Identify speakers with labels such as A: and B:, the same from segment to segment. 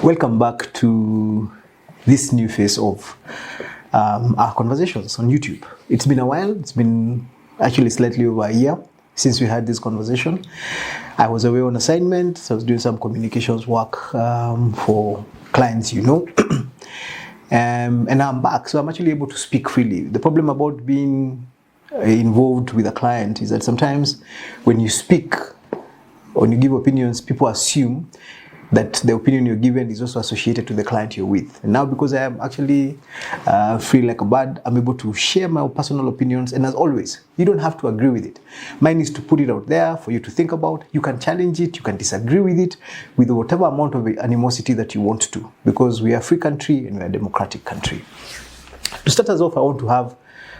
A: Welcome back to this new phase of our conversations on YouTube. It's been a while. It's been actually slightly over a year since we had this conversation. I was away on assignment, so I was doing some communications work for clients, and now I'm back, so I'm actually able to speak freely. The problem about being involved with a client is that sometimes when you speak, when you give opinions, people assume that the opinion you're given is also associated to the client you're with. And now, because I am actually free like a bird, I'm able to share my personal opinions. And as always, you don't have to agree with it. Mine is to put it out there for you to think about. You can challenge it, you can disagree with it, with whatever amount of animosity that you want to, because we are a free country and we are a democratic country. To start us off, I want to have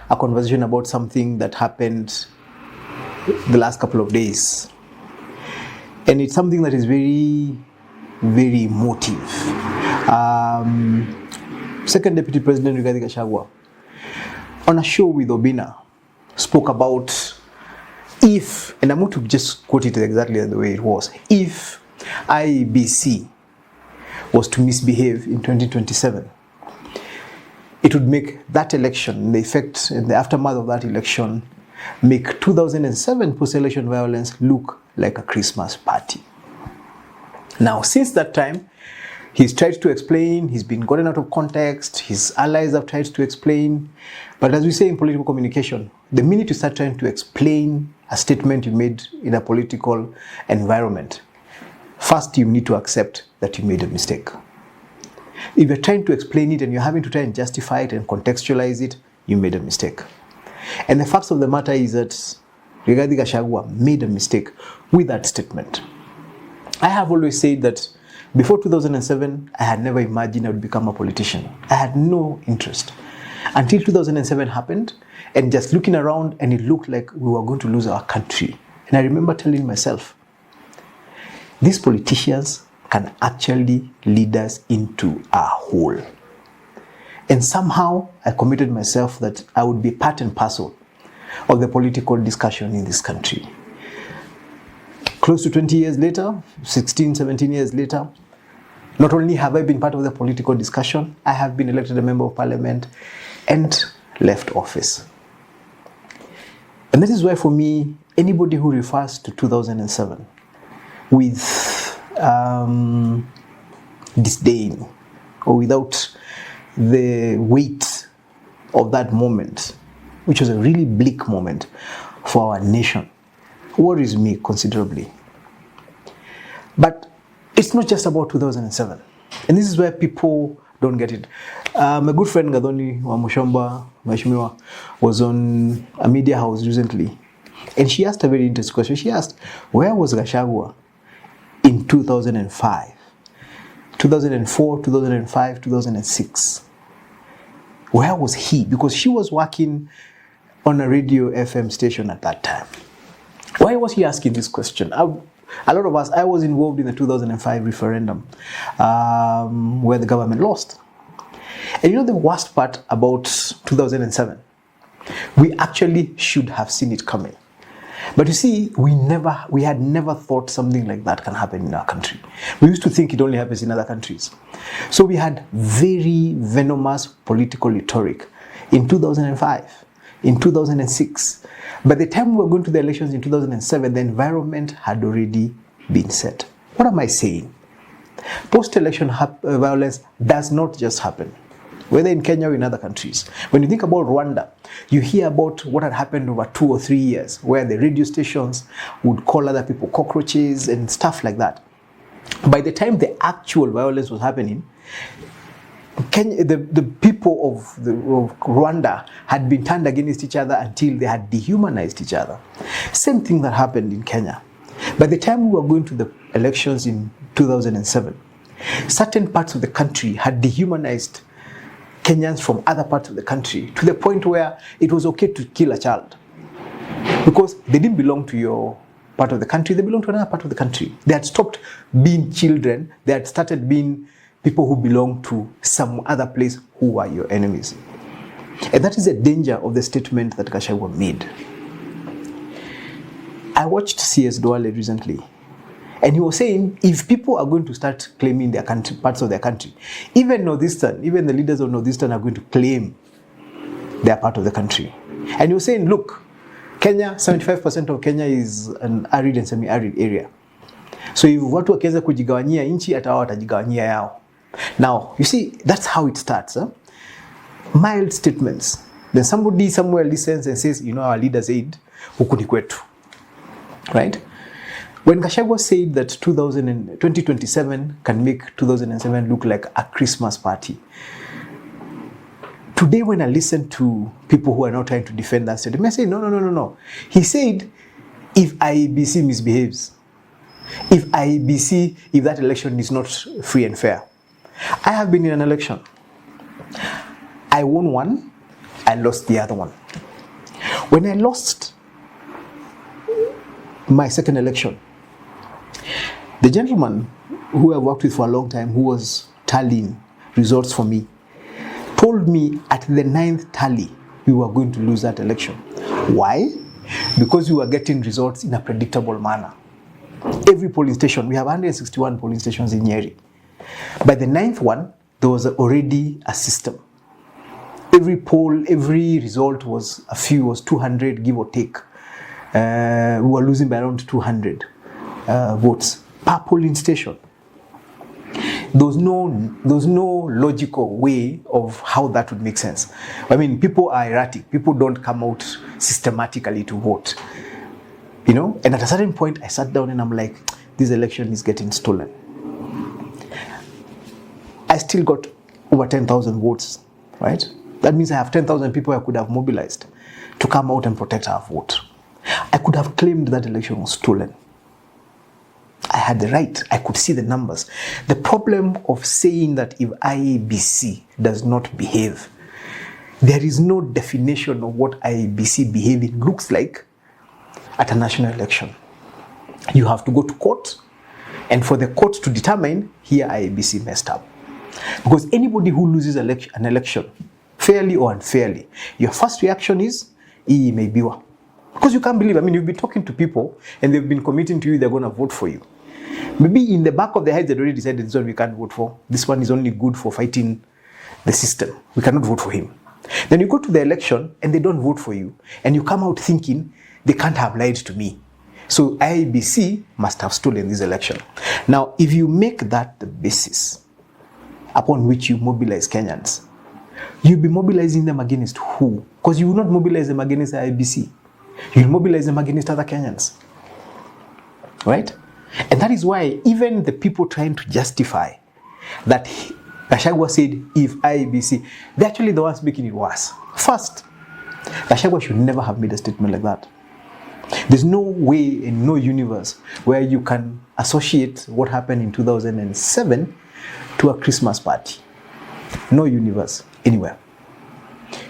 A: a conversation about something that happened the last couple of days. And it's something that is very emotive. Second Deputy President Rigathi Gachagua, on a show with Obina, spoke about if, and I'm going to just quote it exactly the way it was, if IEBC was to misbehave in 2027, it would make that election, the effect and the aftermath of that election, make 2007 post-election violence look like a Christmas party. Now, since that time, he's tried to explain, he's been gotten out of context, his allies have tried to explain. But as we say in political communication, the minute you start trying to explain a statement you made in a political environment, first you need to accept that you made a mistake. If you're trying to explain it and you're having to try and justify it and contextualize it, you made a mistake. And the fact of the matter is that Rigathi Gachagua made a mistake with that statement. I have always said that before 2007, I had never imagined I would become a politician. I had no interest. Until 2007 happened, and just looking around, and it looked like we were going to lose our country. And I remember telling myself, these politicians can actually lead us into a hole. And somehow, I committed myself that I would be part and parcel of the political discussion in this country. Close to 20 years later, 16, 17 years later, not only have I been part of the political discussion, I have been elected a member of parliament and left office. And that is why for me, anybody who refers to 2007 with disdain or without the weight of that moment, which was a really bleak moment for our nation, worries me considerably. But it's not just about 2007. And this is where people don't get it. My good friend Gathoni wa Mushomba, Mheshimiwa, was on a media house recently. And she asked a very interesting question. She asked, where was Gachagua in 2005? 2004, 2005, 2006. Where was he? Because she was working on a radio FM station at that time. Why was he asking this question? A lot of us, I was involved in the 2005 referendum where the government lost. And the worst part about 2007? We actually should have seen it coming. But you see, we had never thought something like that can happen in our country. We used to think it only happens in other countries. So we had very venomous political rhetoric in 2005, in 2006. By the time we were going to the elections in 2007, the environment had already been set. What am I saying? Post-election violence does not just happen, whether in Kenya or in other countries. When you think about Rwanda, you hear about what had happened over 2 or 3 years, where the radio stations would call other people cockroaches and stuff like that. By the time the actual violence was happening, Kenya, the people of Rwanda had been turned against each other until they had dehumanized each other. Same thing that happened in Kenya. By the time we were going to the elections in 2007, certain parts of the country had dehumanized Kenyans from other parts of the country to the point where it was okay to kill a child because they didn't belong to your part of the country, they belonged to another part of the country. They had stopped being children, they had started being people who belong to some other place who are your enemies. And that is the danger of the statement that Gachagua made. I watched CS Duale recently, And he was saying, if people are going to start claiming their country, parts of their country, even Northeastern, even the leaders of Northeastern are going to claim their part of the country. And he was saying, look, Kenya, 75% of Kenya is an arid and semi-arid area. So if watu wakiweza kujigawanyia nchi, hata wao watajigawanyia yao. Now, you see, that's how it starts. Mild statements. Then somebody somewhere listens and says, you know, our leader said, huku ni kwetu. Right? When Gachagua said that 2027 can make 2007 look like a Christmas party, today when I listen to people who are now trying to defend that statement, I say, no. He said, if IEBC misbehaves, if that election is not free and fair. I have been in an election. I won one, I lost the other one. When I lost my second election, the gentleman who I've worked with for a long time, who was tallying results for me, told me at the 9th tally, we were going to lose that election. Why? Because we were getting results in a predictable manner. Every polling station, we have 161 polling stations in Nyeri. By the 9th one, there was already a system. Every poll, every result was 200, give or take. We were losing by around 200 votes per polling station. There was no logical way of how that would make sense. I mean, people are erratic. People don't come out systematically to vote. You know? And at a certain point, I sat down and I'm like, this election is getting stolen. I still got over 10,000 votes, right? That means I have 10,000 people I could have mobilized to come out and protect our vote. I could have claimed that election was stolen. I had the right. I could see the numbers. The problem of saying that if IEBC does not behave, there is no definition of what IEBC behaving looks like at a national election. You have to go to court, and for the court to determine, here IEBC messed up. Because anybody who loses an election, fairly or unfairly, your first reaction is, Maybiwa. Because you can't believe, I mean, you've been talking to people and they've been committing to you, they're going to vote for you. Maybe in the back of their heads, they already decided this one we can't vote for. This one is only good for fighting the system. We cannot vote for him. Then you go to the election and they don't vote for you. And you come out thinking, they can't have lied to me. So IEBC must have stolen this election. Now, if you make that the basis upon which you mobilize Kenyans, you'll be mobilizing them against who? Because you will not mobilize them against IEBC. You'll mobilize them against other Kenyans. Right? And that is why even the people trying to justify that Gachagua said, if IEBC, they're actually the ones making it worse. First, Gachagua should never have made a statement like that. There's no way in no universe where you can associate what happened in 2007 to a Christmas party. No universe, anywhere.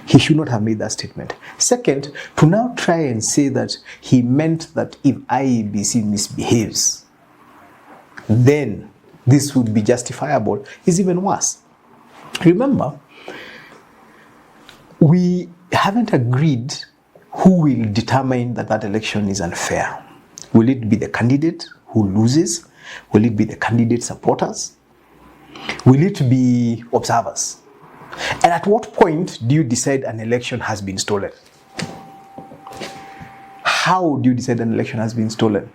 A: He should not have made that statement. Second, to now try and say that he meant that if IEBC misbehaves, then this would be justifiable is even worse. Remember, we haven't agreed who will determine that that election is unfair. Will it be the candidate who loses? Will it be the candidate supporters? Will it be observers? And at what point do you decide an election has been stolen? How do you decide an election has been stolen?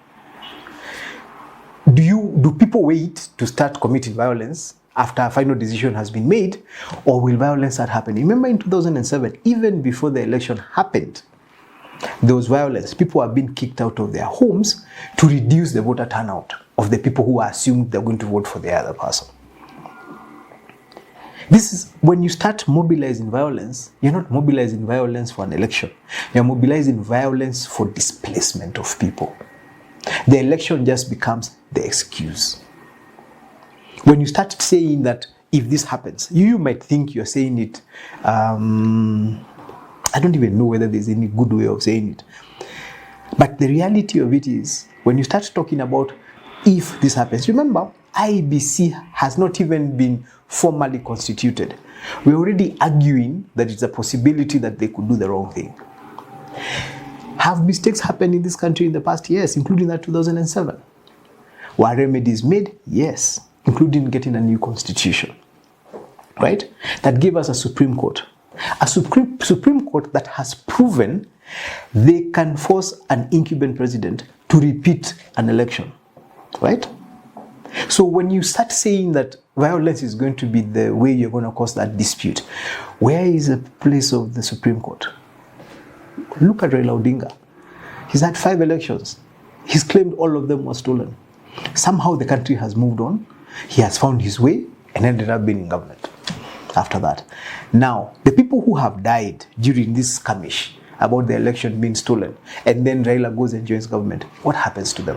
A: Do people wait to start committing violence after a final decision has been made, or will violence start happening? Remember in 2007, even before the election happened, there was violence. People were being kicked out of their homes to reduce the voter turnout of the people who assumed they're going to vote for the other person. This is when you start mobilizing violence, you're not mobilizing violence for an election. You're mobilizing violence for displacement of people. The election just becomes the excuse. When you start saying that if this happens, you might think you're saying it, I don't even know whether there's any good way of saying it. But the reality of it is, when you start talking about if this happens, remember, IEBC has not even been formally constituted. We're already arguing that it's a possibility that they could do the wrong thing. Have mistakes happened in this country in the past years, including that 2007? Were remedies made? Yes, including getting a new constitution, right? That gave us a Supreme Court. A Supreme Court that has proven they can force an incumbent president to repeat an election, right? So when you start saying that violence is going to be the way you're going to cause that dispute, where is the place of the Supreme Court? Look at Raila Odinga. He's had 5 elections. He's claimed all of them were stolen. Somehow the country has moved on. He has found his way and ended up being in government after that. Now, the people who have died during this skirmish about the election being stolen, and then Raila goes and joins government, what happens to them?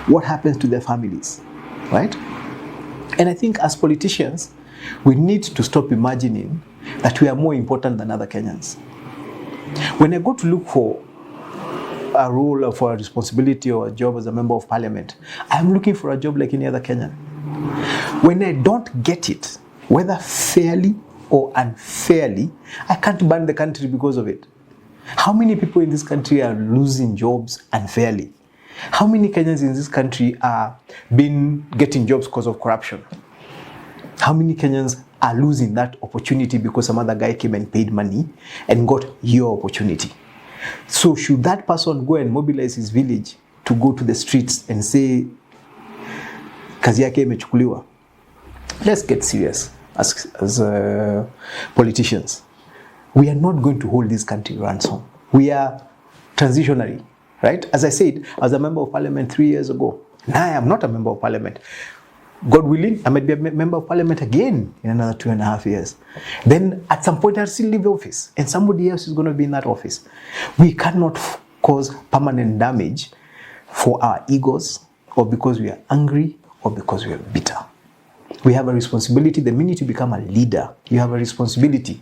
A: What happens to their families, right? And I think as politicians, we need to stop imagining that we are more important than other Kenyans. When I go to look for a role or for a responsibility or a job as a member of parliament, I'm looking for a job like any other Kenyan. When I don't get it, whether fairly or unfairly, I can't ban the country because of it. How many people in this country are losing jobs unfairly? How many Kenyans in this country are getting jobs because of corruption? How many Kenyans are losing that opportunity because some other guy came and paid money and got your opportunity? So should that person go and mobilize his village to go to the streets and say, kazi yake imechukuliwa? Let's get serious as politicians. We are not going to hold this country ransom. We are transitionary, right? As I said, as a member of parliament 3 years ago, now I am not a member of parliament. God willing, I might be a member of parliament again in another 2.5 years. Then at some point I'll still leave office and somebody else is going to be in that office. We cannot cause permanent damage for our egos, or because we are angry, or because we are bitter. We have a responsibility. The minute you become a leader, you have a responsibility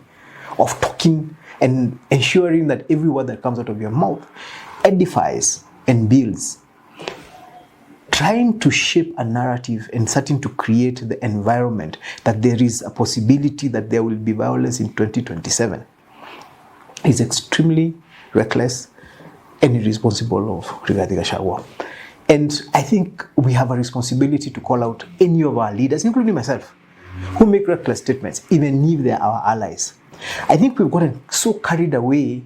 A: of talking and ensuring that every word that comes out of your mouth edifies and builds. Trying to shape a narrative and starting to create the environment that there is a possibility that there will be violence in 2027 is extremely reckless and irresponsible of Rigathi Gachagua. And I think we have a responsibility to call out any of our leaders, including myself, who make reckless statements, even if they are our allies. I think we've gotten so carried away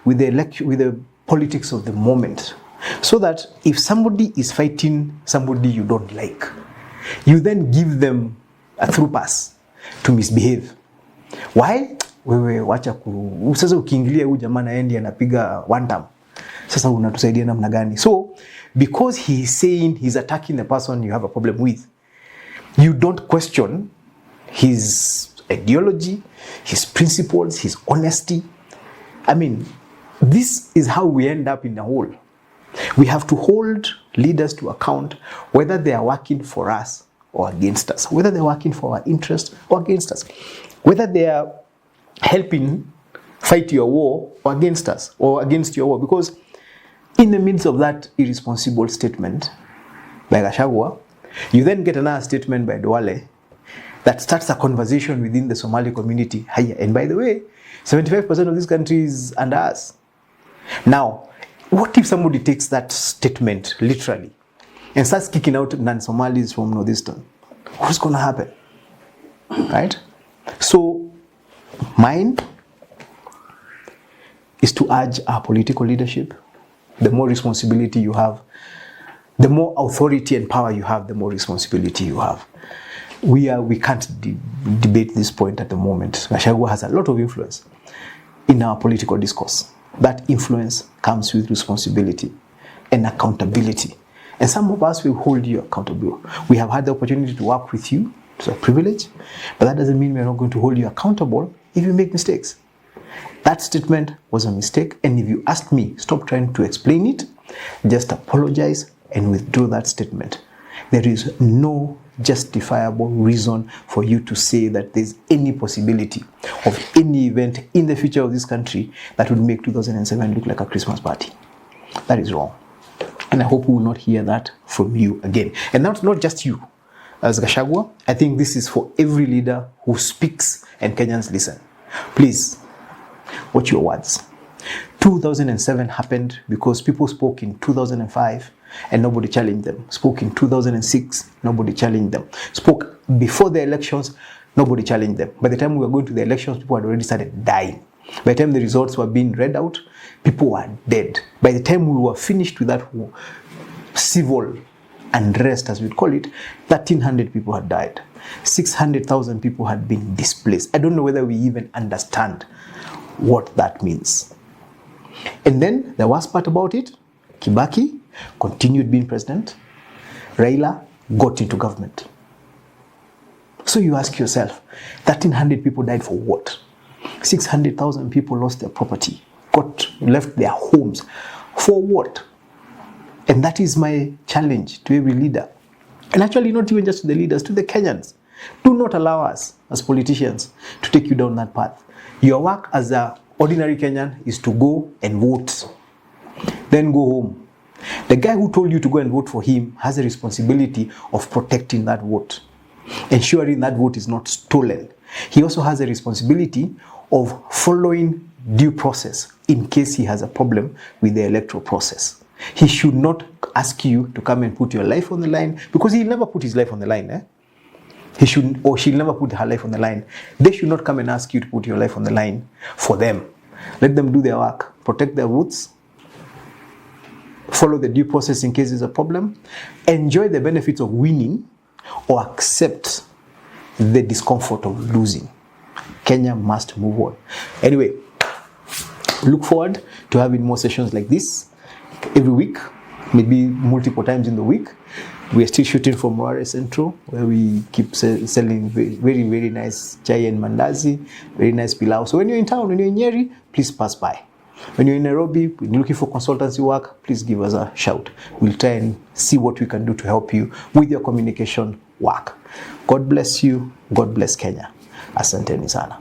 A: with the politics of the moment, so that if somebody is fighting somebody you don't like, you then give them a through pass to misbehave. Why? Wewe wacha sasa ukiingilia huyu jamaa naendi anapiga one time. Sasa unatusaidia namna gani? So because he is saying he's attacking the person you have a problem with, you don't question his ideology, his principles, his honesty. I mean, this is how we end up in a hole. We have to hold leaders to account, whether they are working for us or against us, whether they're working for our interest or against us, whether they are helping fight your war or against us or against your war. Because in the midst of that irresponsible statement by Gachagua, you then get another statement by Duale that starts a conversation within the Somali community. And by the way, 75% of this country is under us. Now, what if somebody takes that statement literally and starts kicking out non-Somalis from Northeastern? What's going to happen? Right? So, mine is to urge our political leadership. The more responsibility you have, the more authority and power you have, the more responsibility you have. We can't debate this point at the moment. Gachagua has a lot of influence in our political discourse. That influence comes with responsibility and accountability. And some of us will hold you accountable. We have had the opportunity to work with you. It's a privilege. But that doesn't mean we're not going to hold you accountable if you make mistakes. That statement was a mistake. And if you ask me, stop trying to explain it. Just apologize and withdraw that statement. There is no justifiable reason for you to say that there's any possibility of any event in the future of this country that would make 2007 look like a Christmas party. That is wrong. And I hope we will not hear that from you again. And that's not just you as Gachagua. I think this is for every leader who speaks and Kenyans listen. Please, watch your words. 2007 happened because people spoke in 2005 and nobody challenged them. Spoke in 2006, nobody challenged them. Spoke before the elections, nobody challenged them. By the time we were going to the elections, people had already started dying. By the time the results were being read out, people were dead. By the time we were finished with that civil unrest, as we call it, 1,300 people had died. 600,000 people had been displaced. I don't know whether we even understand what that means. And then the worst part about it, Kibaki continued being president. Raila got into government. So you ask yourself, 1,300 people died for what? 600,000 people lost their property, left their homes. For what? And that is my challenge to every leader. And actually not even just to the leaders, to the Kenyans. Do not allow us as politicians to take you down that path. Your work as an ordinary Kenyan is to go and vote. Then go home. The guy who told you to go and vote for him has a responsibility of protecting that vote, ensuring that vote is not stolen. He also has a responsibility of following due process in case he has a problem with the electoral process. He should not ask you to come and put your life on the line, because he'll never put his life on the line. He should, or she'll never put her life on the line. They should not come and ask you to put your life on the line for them. Let them do their work, protect their votes, follow the due process in case there's a problem, enjoy the benefits of winning, or accept the discomfort of losing. Kenya must move on. Anyway, look forward to having more sessions like this every week, maybe multiple times in the week. We are still shooting from Rware Central, where we keep selling very, very nice chai and mandazi, very nice pilau. So when you're in town, when you're in Nyeri, please pass by. When you're in Nairobi, when you're looking for consultancy work, please give us a shout. We'll try and see what we can do to help you with your communication work. God bless you. God bless Kenya. Asanteni sana.